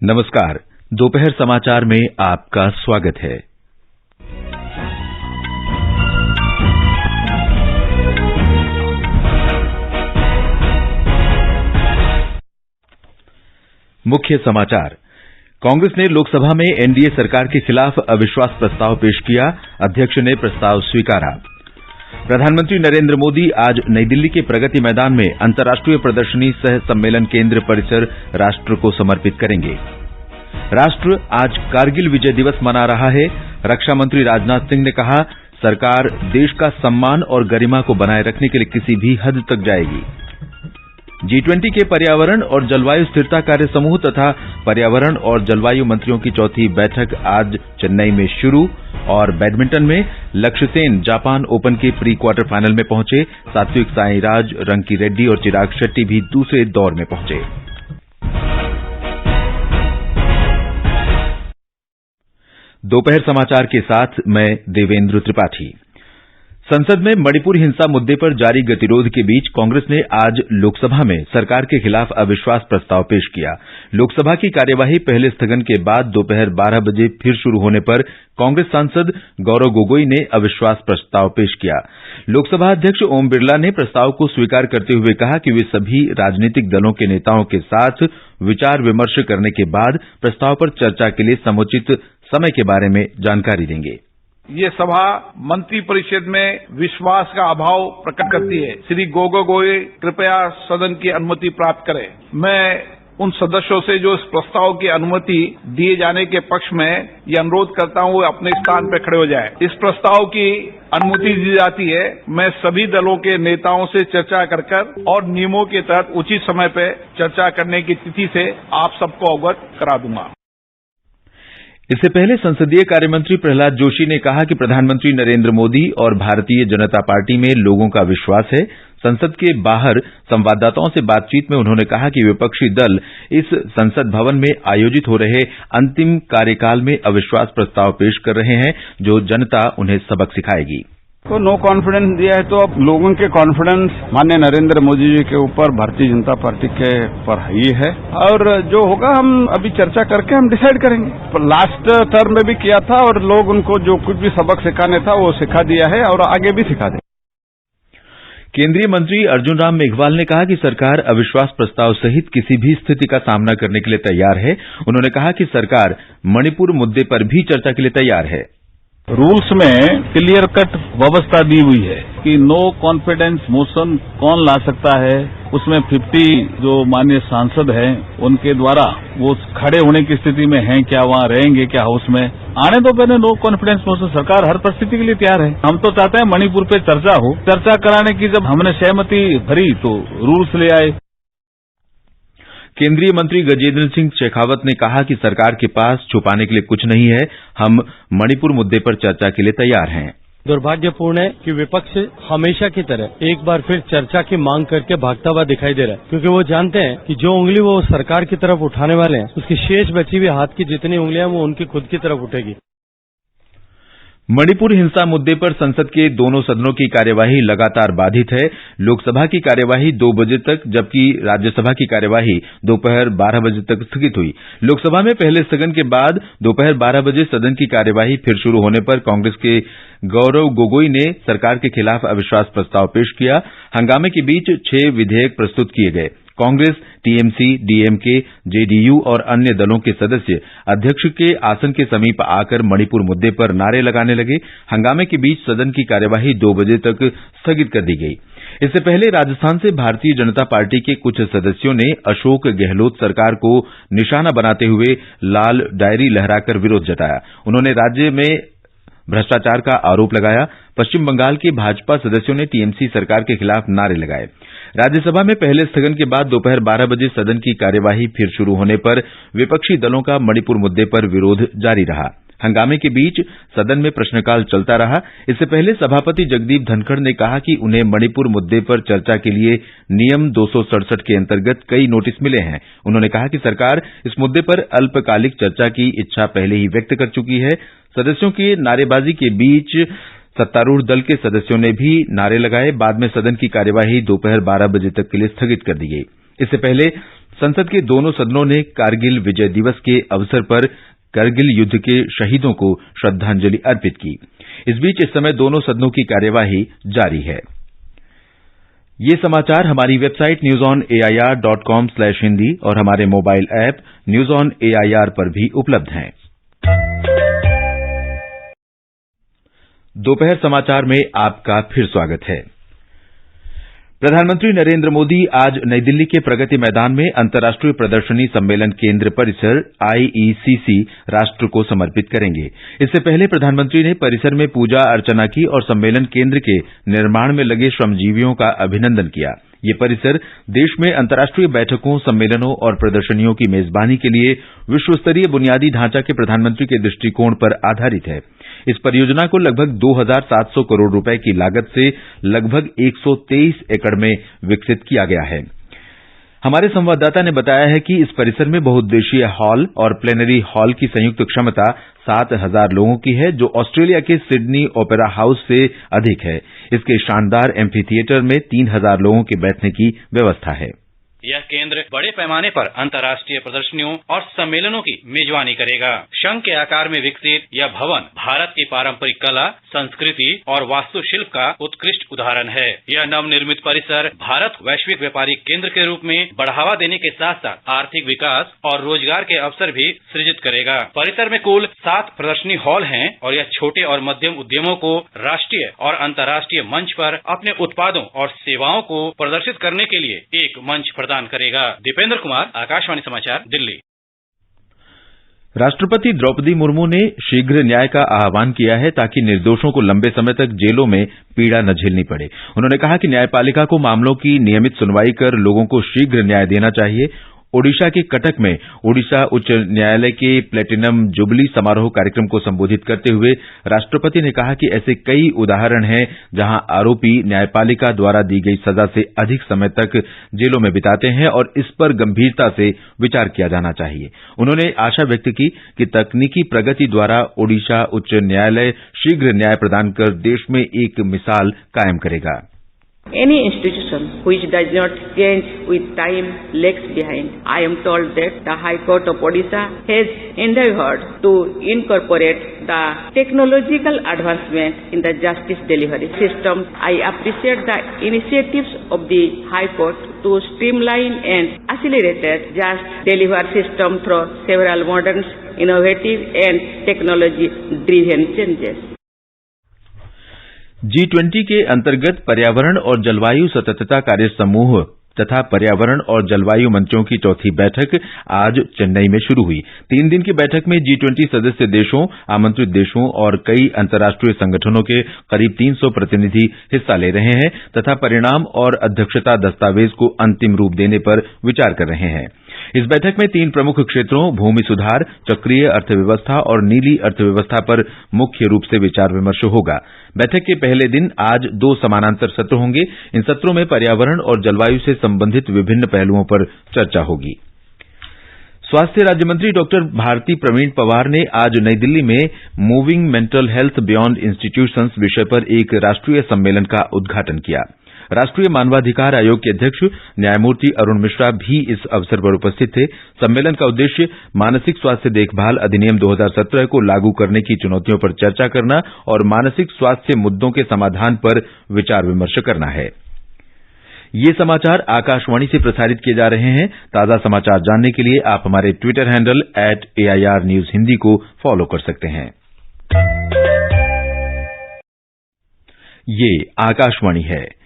नमस्कार। दोपहर समाचार में आपका स्वागत है। मुख्य समाचार। कांग्रेस ने लोकसभा में एनडीए सरकार के खिलाफ अविश्वास प्रस्ताव पेश किया। अध्यक्ष ने प्रस्ताव स्वीकारा। प्रधानमंत्री नरेंद्र मोदी आज नई दिल्ली के प्रगति मैदान में अंतर्राष्ट्रीय प्रदर्शनी सह सम्मेलन केंद्र परिसर राष्ट्र को समर्पित करेंगे। राष्ट्र आज कारगिल विजय दिवस मना रहा है। रक्षा मंत्री राजनाथ सिंह ने कहा, सरकार देश का सम्मान और गरिमा को बनाए रखने के लिए किसी भी हद तक जाएगी। G20 के पर्यावरण और जलवायु स्थिरता कार्य समूह तथा पर्यावरण और जलवायु मंत्रियों की चौथी बैठक आज चेन्नई में शुरू। और बैडमिंटन में लक्ष्य सेन जापान ओपन के प्री क्वार्टर फाइनल में पहुंचे। सात्विक साईराज, रंकी रेड्डी और चिराग शेट्टी भी दूसरे दौर में पहुंचे। दोपहर समाचार के साथ मैं देवेंद्र त्रिपाठी। संसद में मणिपुर हिंसा मुद्दे पर जारी गतिरोध के बीच कांग्रेस ने आज लोकसभा में सरकार के खिलाफ अविश्वास प्रस्ताव पेश किया। लोकसभा की कार्यवाही पहले स्थगन के बाद दोपहर 12 बजे फिर शुरू होने पर कांग्रेस सांसद गौरव गोगोई ने अविश्वास प्रस्ताव पेश किया। लोकसभा अध्यक्ष ओम बिरला ने प्रस्ताव को स्वीकार करते हुए कहा कि वे सभी राजनीतिक दलों के नेताओं के साथ विचार विमर्श करने के बाद प्रस्ताव पर चर्चा के लिए समुचित समय के बारे में जानकारी देंगे। ये सभा मंत्रिपरिषद में विश्वास का अभाव प्रकट करती है। श्री गोगोई कृपया सदन की अनुमति प्राप्त करें। मैं उन सदस्यों से जो इस प्रस्ताव की अनुमति दिए जाने के पक्ष में ये अनुरोध करता हूं, वो अपने स्थान पर खड़े हो जाएं। इस प्रस्ताव की अनुमति दी जाती है। मैं सभी दलों के नेताओं से चर्चा कर और नियमों के तहत उचित समय पर चर्चा करने की तिथि से आप सबको अवगत करा दूंगा। इससे पहले संसदीय कार्यमंत्री प्रहलाद जोशी ने कहा कि प्रधानमंत्री नरेंद्र मोदी और भारतीय जनता पार्टी में लोगों का विश्वास है। संसद के बाहर संवाददाताओं से बातचीत में उन्होंने कहा कि विपक्षी दल इस संसद भवन में आयोजित हो रहे अंतिम कार्यकाल में अविश्वास प्रस्ताव पेश कर रहे हैं, जो जनता उन्हें सबक सिखाएगी। तो नो कॉन्फिडेंस दिया है, तो अब लोगों के कॉन्फिडेंस माननीय नरेंद्र मोदी जी के ऊपर, भारतीय जनता पार्टी के ऊपर ही है। और जो होगा हम अभी चर्चा करके हम डिसाइड करेंगे। लास्ट टर्म में भी किया था और लोग उनको जो कुछ भी सबक सिखाने था वो सिखा दिया है और आगे भी सिखा दें। केंद्रीय मंत्री अर्जुन राम मेघवाल ने कहा कि सरकार अविश्वास प्रस्ताव सहित किसी भी स्थिति का सामना करने के लिए तैयार है। उन्होंने कहा कि सरकार मणिपुर मुद्दे पर भी चर्चा के लिए तैयार है। रूल्स में क्लियर कट व्यवस्था दी हुई है कि नो कॉन्फिडेंस मोशन कौन ला सकता है। उसमें 50 जो माननीय सांसद हैं उनके द्वारा वो खड़े होने की स्थिति में हैं क्या, वहां रहेंगे क्या हाउस में। आने दो पहले नो कॉन्फिडेंस मोशन। सरकार हर परिस्थिति के लिए तैयार है। हम तो चाहते हैं मणिपुर पे चर्चा हो। चर्चा कराने की जब हमने सहमति भरी तो रूल्स ले आए। केंद्रीय मंत्री गजेंद्र सिंह शेखावत ने कहा कि सरकार के पास छुपाने के लिए कुछ नहीं है। हम मणिपुर मुद्दे पर चर्चा के लिए तैयार हैं। दुर्भाग्यपूर्ण है कि विपक्ष हमेशा की तरह एक बार फिर चर्चा की मांग करके भागता हुआ दिखाई दे रहा है, क्योंकि वो जानते हैं कि जो उंगली वो सरकार की तरफ उठाने वाले हैं, उसकी शेष बची हुई हाथ की जितनी उंगलियां वो उनकी खुद की तरफ उठेगी। मणिपुर हिंसा मुद्दे पर संसद के दोनों सदनों की कार्यवाही लगातार बाधित है। लोकसभा की कार्यवाही 2 बजे तक, जबकि राज्यसभा की कार्यवाही दोपहर 12 बजे तक स्थगित हुई। लोकसभा में पहले स्थगन के बाद दोपहर 12 बजे सदन की कार्यवाही फिर शुरू होने पर कांग्रेस के गौरव गोगोई ने सरकार के खिलाफ अविश्वास प्रस्ताव पेश किया। हंगामे के बीच 6 विधेयक प्रस्तुत किए गए। कांग्रेस, टीएमसी, डीएमके, जेडीयू और अन्य दलों के सदस्य अध्यक्ष के आसन के समीप आकर मणिपुर मुद्दे पर नारे लगाने लगे। हंगामे के बीच सदन की कार्यवाही 2 बजे तक स्थगित कर दी गई। इससे पहले राजस्थान से भारतीय जनता पार्टी के कुछ सदस्यों ने अशोक गहलोत सरकार को निशाना बनाते हुए लाल डायरी लहराकर विरोध जताया। उन्होंने राज्य में भ्रष्टाचार का आरोप लगाया। पश्चिम बंगाल के भाजपा सदस्यों ने टीएमसी सरकार के खिलाफ नारे लगाए। राज्यसभा में पहले स्थगन के बाद दोपहर 12 बजे सदन की कार्यवाही फिर शुरू होने पर विपक्षी दलों का मणिपुर मुद्दे पर विरोध जारी रहा। हंगामे के बीच सदन में प्रश्नकाल चलता रहा। इससे पहले सभापति जगदीप धनखड़ ने कहा कि उन्हें मणिपुर मुद्दे पर चर्चा के लिए नियम 267 के अंतर्गत कई नोटिस मिले हैं। उन्होंने कहा कि सरकार इस मुद्दे पर अल्पकालिक चर्चा की इच्छा पहले ही व्यक्त कर चुकी है। सदस्यों की नारेबाजी के बीच सत्तारूढ़ दल के सदस्यों ने भी नारे लगाए। बाद में सदन की कार्यवाही दोपहर 12 बजे तक के लिए स्थगित कर दी गई। इससे पहले संसद के दोनों सदनों ने कारगिल विजय दिवस के अवसर पर करगिल युद्ध के शहीदों को श्रद्धांजलि अर्पित की। इस बीच इस समय दोनों सदनों की कार्यवाही जारी है। ये समाचार हमारी वेबसाइट newsonair.com/hindi और हमारे mobile app news on AIR पर भी उपलब्ध हैं। दोपहर समाचार में आपका फिर स्वागत है। प्रधानमंत्री नरेंद्र मोदी आज नई दिल्ली के प्रगति मैदान में अंतर्राष्ट्रीय प्रदर्शनी सम्मेलन केंद्र परिसर IECC राष्ट्र को समर्पित करेंगे। इससे पहले प्रधानमंत्री ने परिसर में पूजा अर्चना की और सम्मेलन केंद्र के निर्माण में लगे श्रमजीवियों का अभिनंदन किया। ये परिसर देश में अंतर्राष्ट्रीय बैठकों, सम्मेलनों और प्रदर्शनियों की मेजबानी के लिए विश्वस्तरीय बुनियादी ढांचा के प्रधानमंत्री के दृष्टिकोण पर आधारित है। इस परियोजना को लगभग 2,700 करोड़ रुपए की लागत से लगभग 123 एकड़ में विकसित किया गया है। हमारे संवाददाता ने बताया है कि इस परिसर में बहुउद्देशीय हॉल और प्लेनरी हॉल की संयुक्त क्षमता 7,000 लोगों की है, जो ऑस्ट्रेलिया के सिडनी ओपेरा हाउस से अधिक है। इसके शानदार एम्फी थिएटर में 3,000 लोगों के बैठने की व्यवस्था है। यह केंद्र बड़े पैमाने पर अंतर्राष्ट्रीय प्रदर्शनियों और सम्मेलनों की मेजबानी करेगा। शंख के आकार में विकसित यह भवन भारत की पारंपरिक कला, संस्कृति और वास्तुशिल्प का उत्कृष्ट उदाहरण है। यह नवनिर्मित परिसर भारत वैश्विक व्यापारिक केंद्र के रूप में बढ़ावा देने के साथ साथ आर्थिक विकास और रोजगार के अवसर भी सृजित करेगा। परिसर में कुल 7 प्रदर्शनी हॉल हैं और यह छोटे और मध्यम उद्यमों को राष्ट्रीय और अंतर्राष्ट्रीय मंच पर अपने उत्पादों और सेवाओं को प्रदर्शित करने के लिए एक मंच प्रदान करेगा। दीपेंद्र कुमार, आकाशवाणी समाचार, दिल्ली। राष्ट्रपति द्रौपदी मुर्मू ने शीघ्र न्याय का आह्वान किया है ताकि निर्दोषों को लंबे समय तक जेलों में पीड़ा न झेलनी पड़े। उन्होंने कहा कि न्यायपालिका को मामलों की नियमित सुनवाई कर लोगों को शीघ्र न्याय देना चाहिए। ओडिशा के कटक में ओडिशा उच्च न्यायालय के प्लेटिनम जुबली समारोह कार्यक्रम को संबोधित करते हुए राष्ट्रपति ने कहा कि ऐसे कई उदाहरण हैं जहां आरोपी न्यायपालिका द्वारा दी गई सजा से अधिक समय तक जेलों में बिताते हैं और इस पर गंभीरता से विचार किया जाना चाहिए। उन्होंने आशा व्यक्त की कि तकनीकी प्रगति द्वारा ओडिशा उच्च न्यायालय शीघ्र न्याय प्रदान कर देश में एक मिसाल कायम करेगा। Any institution which does not change with time lags behind. I am told that the High Court of Odisha has endeavored to incorporate the technological advancement in the justice delivery system. I appreciate the initiatives of the High Court to streamline and accelerate justice delivery system through several modern, innovative and technology-driven changes. G20 के अंतर्गत पर्यावरण और जलवायु सततता कार्य समूह तथा पर्यावरण और जलवायु मंचों की चौथी बैठक आज चेन्नई में शुरू हुई। 3 दिन की बैठक में G20 सदस्य देशों, आमंत्रित देशों और कई अंतर्राष्ट्रीय संगठनों के करीब 300 प्रतिनिधि हिस्सा ले रहे हैं तथा परिणाम और अध्यक्षता दस्तावेज को अंतिम रूप देने पर विचार कर रहे हैं। इस बैठक में 3 प्रमुख क्षेत्रों भूमि सुधार, चक्रीय अर्थव्यवस्था और नीली अर्थव्यवस्था पर मुख्य रूप से विचार विमर्श होगा। बैठक के पहले दिन आज 2 समानांतर सत्र होंगे। इन सत्रों में पर्यावरण और जलवायु से संबंधित विभिन्न पहलुओं पर चर्चा होगी। स्वास्थ्य राज्य मंत्री डॉक्टर भारती प्रवीण पवार ने आज नई दिल्ली में moving mental health beyond institutions विषय पर एक राष्ट्रीय सम्मेलन का उद्घाटन किया। राष्ट्रीय मानवाधिकार आयोग के अध्यक्ष न्यायमूर्ति अरुण मिश्रा भी इस अवसर पर उपस्थित थे। सम्मेलन का उद्देश्य मानसिक स्वास्थ्य देखभाल अधिनियम 2017 को लागू करने की चुनौतियों पर चर्चा करना और मानसिक स्वास्थ्य मुद्दों के समाधान पर विचार विमर्श करना है। ये समाचार आकाशवाणी से प्रसारित किए जा रहे हैं। ताजा समाचार जानने के लिए आप हमारे Twitter handle @AIR News Hindi को फॉलो कर सकते हैं। ये आकाशवाणी है।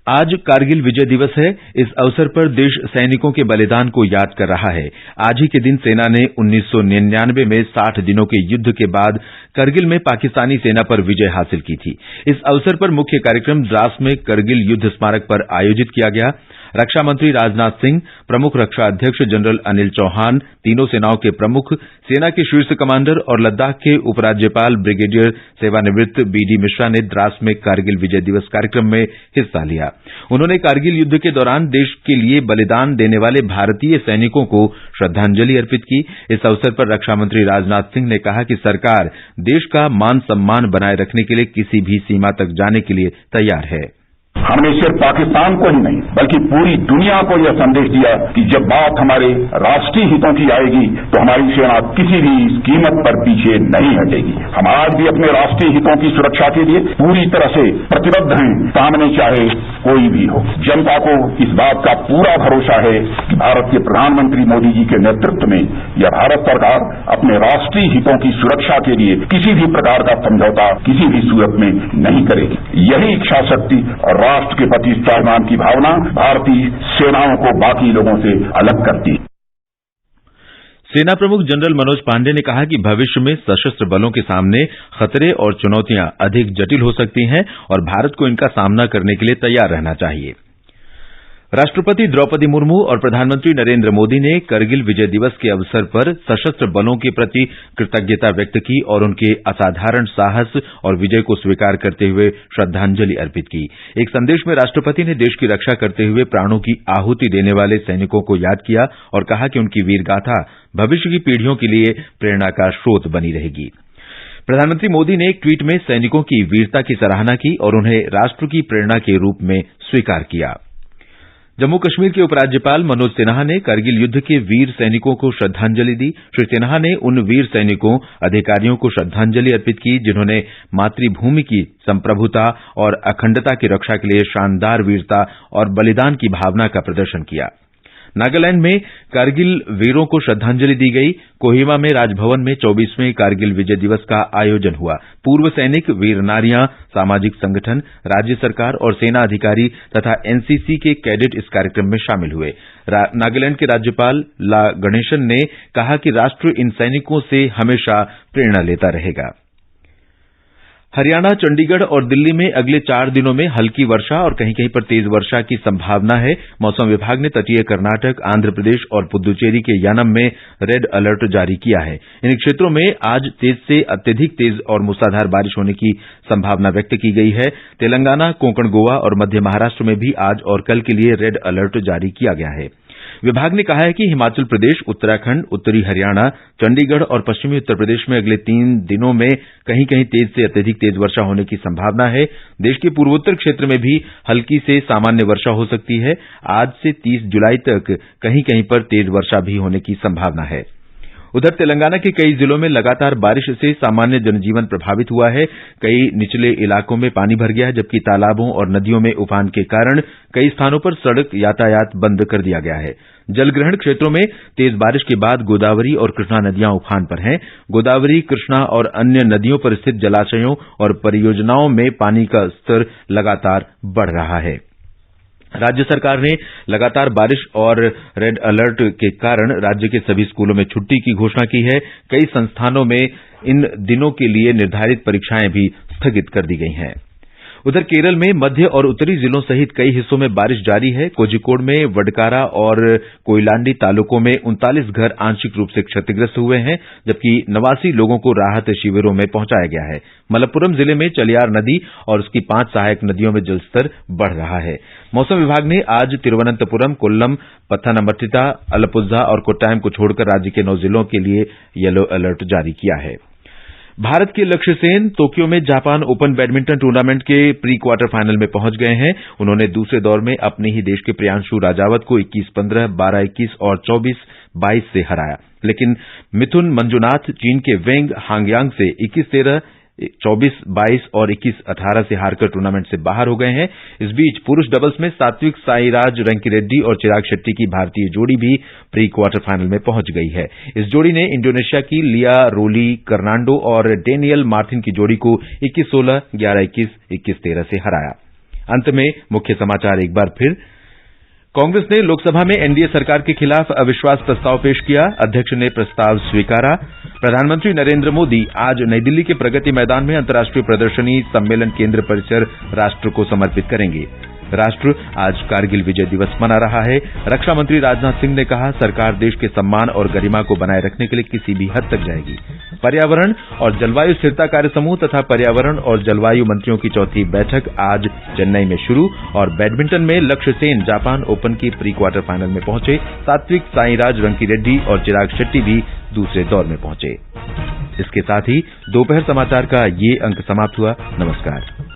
आज कारगिल विजय दिवस है। इस अवसर पर देश सैनिकों के बलिदान को याद कर रहा है। आज ही के दिन सेना ने 1999 में 60 दिनों के युद्ध के बाद करगिल में पाकिस्तानी सेना पर विजय हासिल की थी। इस अवसर पर मुख्य कार्यक्रम द्रास में करगिल युद्ध स्मारक पर आयोजित किया गया। रक्षा मंत्री राजनाथ सिंह, प्रमुख रक्षा अध्यक्ष जनरल अनिल चौहान, तीनों सेनाओं के प्रमुख, सेना के शीर्ष कमांडर और लद्दाख के उपराज्यपाल ब्रिगेडियर सेवानिवृत्त BD मिश्रा ने द्रास में कारगिल विजय दिवस कार्यक्रम में हिस्सा लिया। उन्होंने कारगिल युद्ध के दौरान देश के लिए बलिदान देने वाले भारतीय सैनिकों को श्रद्धांजलि अर्पित की। इस अवसर पर रक्षा मंत्री राजनाथ सिंह ने कहा कि सरकार देश का मान सम्मान बनाए रखने के लिए किसी भी सीमा तक जाने के लिए तैयार है। हमने सिर्फ पाकिस्तान को ही नहीं बल्कि पूरी दुनिया को यह संदेश दिया कि जब बात हमारे राष्ट्रीय हितों की आएगी तो हमारी सेना किसी भी कीमत पर पीछे नहीं हटेगी। हम आज भी अपने राष्ट्रीय हितों की सुरक्षा के लिए पूरी तरह से प्रतिबद्ध हैं, सामने चाहे कोई भी हो। जनता को इस बात का पूरा भरोसा है कि भारत के प्रधानमंत्री मोदी जी के नेतृत्व में यह भारत सरकार अपने राष्ट्रीय हितों की सुरक्षा के लिए किसी भी प्रकार का समझौता किसी भी सूरत में नहीं करेगी। यही इच्छा शक्ति और राष्ट्र के प्रति स्वाभिमान की भावना भारतीय सेनाओं को बाकी लोगों से अलग करती है। सेना प्रमुख जनरल मनोज पांडे ने कहा कि भविष्य में सशस्त्र बलों के सामने खतरे और चुनौतियां अधिक जटिल हो सकती हैं और भारत को इनका सामना करने के लिए तैयार रहना चाहिए। राष्ट्रपति द्रौपदी मुर्मू और प्रधानमंत्री नरेंद्र मोदी ने करगिल विजय दिवस के अवसर पर सशस्त्र बलों के प्रति कृतज्ञता व्यक्त की और उनके असाधारण साहस और विजय को स्वीकार करते हुए श्रद्धांजलि अर्पित की। एक संदेश में राष्ट्रपति ने देश की रक्षा करते हुए प्राणों की आहुति देने वाले सैनिकों को याद किया और कहा कि उनकी वीरगाथा भविष्य की पीढ़ियों के लिए प्रेरणा का स्रोत बनी रहेगी। प्रधानमंत्री मोदी ने एक ट्वीट में सैनिकों की वीरता की सराहना की और उन्हें राष्ट्र की प्रेरणा के रूप में स्वीकार किया। जम्मू कश्मीर के उपराज्यपाल मनोज सिन्हा ने करगिल युद्ध के वीर सैनिकों को श्रद्धांजलि दी। श्री सिन्हा ने उन वीर सैनिकों अधिकारियों को श्रद्धांजलि अर्पित की जिन्होंने मातृभूमि की संप्रभुता और अखंडता की रक्षा के लिए शानदार वीरता और बलिदान की भावना का प्रदर्शन किया। नागालैंड में कारगिल वीरों को श्रद्धांजलि दी गई। कोहिमा में राजभवन में 24वें कारगिल विजय दिवस का आयोजन हुआ। पूर्व सैनिक, वीर नारियां, सामाजिक संगठन, राज्य सरकार और सेना अधिकारी तथा एनसीसी के कैडेट इस कार्यक्रम में शामिल हुए। नागालैंड के राज्यपाल ला गणेशन ने कहा कि राष्ट्र इन सैनिकों से हमेशा प्रेरणा लेता रहेगा। हरियाणा, चंडीगढ़ और दिल्ली में अगले 4 दिनों में हल्की वर्षा और कहीं कहीं पर तेज वर्षा की संभावना है। मौसम विभाग ने तटीय कर्नाटक, आंध्र प्रदेश और पुद्दुचेरी के यानम में रेड अलर्ट जारी किया है। इन क्षेत्रों में आज तेज से अत्यधिक तेज और मूसलाधार बारिश होने की संभावना व्यक्त की गई है। तेलंगाना, कोंकण, गोवा और मध्य महाराष्ट्र में भी आज और कल के लिए रेड अलर्ट जारी किया गया है। विभाग ने कहा है कि हिमाचल प्रदेश, उत्तराखंड, उत्तरी हरियाणा, चंडीगढ़ और पश्चिमी उत्तर प्रदेश में अगले 3 दिनों में कहीं कहीं तेज से अत्यधिक तेज वर्षा होने की संभावना है। देश के पूर्वोत्तर क्षेत्र में भी हल्की से सामान्य वर्षा हो सकती है। आज से 30 जुलाई तक कहीं कहीं पर तेज वर्षा भी होने की संभावना है। उधर तेलंगाना के कई जिलों में लगातार बारिश से सामान्य जनजीवन प्रभावित हुआ है। कई निचले इलाकों में पानी भर गया है, जबकि तालाबों और नदियों में उफान के कारण कई स्थानों पर सड़क यातायात बंद कर दिया गया है। जलग्रहण क्षेत्रों में तेज बारिश के बाद गोदावरी और कृष्णा नदियां उफान पर हैं। गोदावरी, कृष्णा और अन्य नदियों पर स्थित जलाशयों और परियोजनाओं में पानी का स्तर लगातार बढ़ रहा है। राज्य सरकार ने लगातार बारिश और रेड अलर्ट के कारण राज्य के सभी स्कूलों में छुट्टी की घोषणा की है। कई संस्थानों में इन दिनों के लिए निर्धारित परीक्षाएं भी स्थगित कर दी गई हैं। उधर केरल में मध्य और उत्तरी जिलों सहित कई हिस्सों में बारिश जारी है। कोझिकोड में वडकारा और कोयलांडी तालुकों में 39 घर आंशिक रूप से क्षतिग्रस्त हुए हैं, जबकि 89 लोगों को राहत शिविरों में पहुंचाया गया है। मलप्पुरम जिले में चलियार नदी और उसकी 5 सहायक नदियों में जलस्तर बढ़ रहा है। मौसम विभाग ने आज तिरुवनंतपुरम, कोल्लम, पत्थनमथिट्टा, अलपुझा और कोट्टायम को छोड़कर राज्य के 9 जिलों के लिए येलो अलर्ट जारी किया है। भारत के लक्ष्य सेन टोक्यो में जापान ओपन बैडमिंटन टूर्नामेंट के प्री क्वार्टर फाइनल में पहुंच गए हैं। उन्होंने दूसरे दौर में अपने ही देश के प्रियांशु राजावत को 21-15, 12-21 और 24-22 से हराया, लेकिन मिथुन मंजुनाथ चीन के वेंग हांगयांग से 21-13, 24-22 और 21-18 से हारकर टूर्नामेंट से बाहर हो गए हैं। इस बीच पुरुष डबल्स में सात्विक साईराज रंकीरेड्डी और चिराग शेट्टी की भारतीय जोड़ी भी प्री क्वार्टर फाइनल में पहुंच गई है। इस जोड़ी ने इंडोनेशिया की लिया रोली कर्नांडो और डेनियल मार्टिन की जोड़ी को 21-16, 11-21, 21-13 से हराया। अंत में मुख्य समाचार एक बार फिर। कांग्रेस ने लोकसभा में एनडीए सरकार के खिलाफ अविश्वास प्रस्ताव पेश किया। अध्यक्ष ने प्रस्ताव स्वीकारा। प्रधानमंत्री नरेंद्र मोदी आज नई दिल्ली के प्रगति मैदान में अंतर्राष्ट्रीय प्रदर्शनी सम्मेलन केंद्र परिसर राष्ट्र को समर्पित करेंगे। राष्ट्र आज कारगिल विजय दिवस मना रहा है। रक्षा मंत्री राजनाथ सिंह ने कहा, सरकार देश के सम्मान और गरिमा को बनाए रखने के लिए किसी भी हद तक जाएगी। पर्यावरण और जलवायु स्थिरता कार्य समूह तथा पर्यावरण और जलवायु मंत्रियों की 4थी बैठक आज चेन्नई में शुरू। और बैडमिंटन में लक्ष्य सेन जापान ओपन की प्री क्वार्टर फाइनल में पहुंचे। सात्विक साईराज रंकीरेड्डी और चिराग शेट्टी भी दूसरे दौर में पहुंचे। इसके साथ ही दोपहर समाचार का ये अंक समाप्त हुआ। नमस्कार।